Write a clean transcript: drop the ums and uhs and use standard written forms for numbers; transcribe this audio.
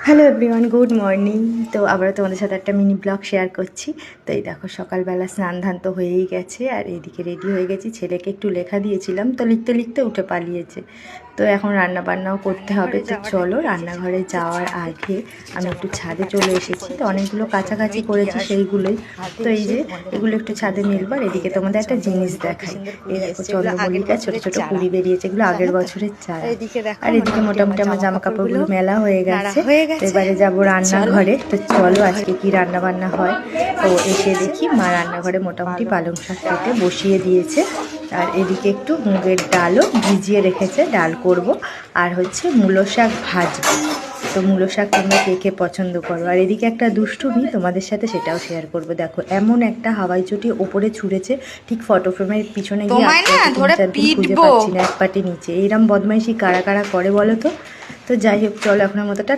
Hello everyone, good morning. তো আবারও তোমাদের সাথে একটা মিনি ব্লগ শেয়ার করছি। তো এই দেখো সকালবেলা স্নান ধান তো হয়েই গেছে, আর এইদিকে রেডি হয়ে গেছি। ছেলেকে একটু লেখা দিয়েছিলাম, তো লিখতে লিখতে উঠে পালিয়েছে। তো এখন রান্না বান্নাও করতে হবে। তো চলো, রান্নাঘরে যাওয়ার আগে আমি একটু ছাদে চলে এসেছি। তো অনেকগুলো কাছাকাছি করেছি, সেইগুলোই। তো এই যে এগুলো একটু ছাদে মিলবার। এদিকে তোমাদের একটা জিনিস দেখাই। এই দেখো চন্দ্রমল্লিকা ছোট ছোট কুড়ি বেরিয়েছে, এগুলো আগের বছরের চারা। আর এদিকে মোটামুটি আমার জামা কাপড়গুলো মেলা হয়ে গেছে। তো এবারে যাবো রান্নাঘরে। তো চলো আজকে কি রান্না বান্না হয়। তো এসে দেখি মা রান্নাঘরে মোটামুটি পালং শাক কেটে বসিয়ে দিয়েছে। আর এদিকে একটু মুগের ডালও ভিজিয়ে রেখেছে, ডাল করব। আর হচ্ছে মূলো শাক ভাজবো। তো মূলো শাক তোমরা কে কে পছন্দ করো। আর এদিকে একটা দুষ্টুমি তোমাদের সাথে, সেটাও শেয়ার করবো। দেখো এমন একটা হাওয়াই চটি ওপরে ছুঁড়েছে, ঠিক ফটো ফ্রেমের পিছনে গিয়ে খুঁজে পাচ্ছি না, এক পাটি নিচে। এইরকম বদমাইশি কারা কারা করে বলো তো। তো যাই হোক, চলো এখনের মতোটা।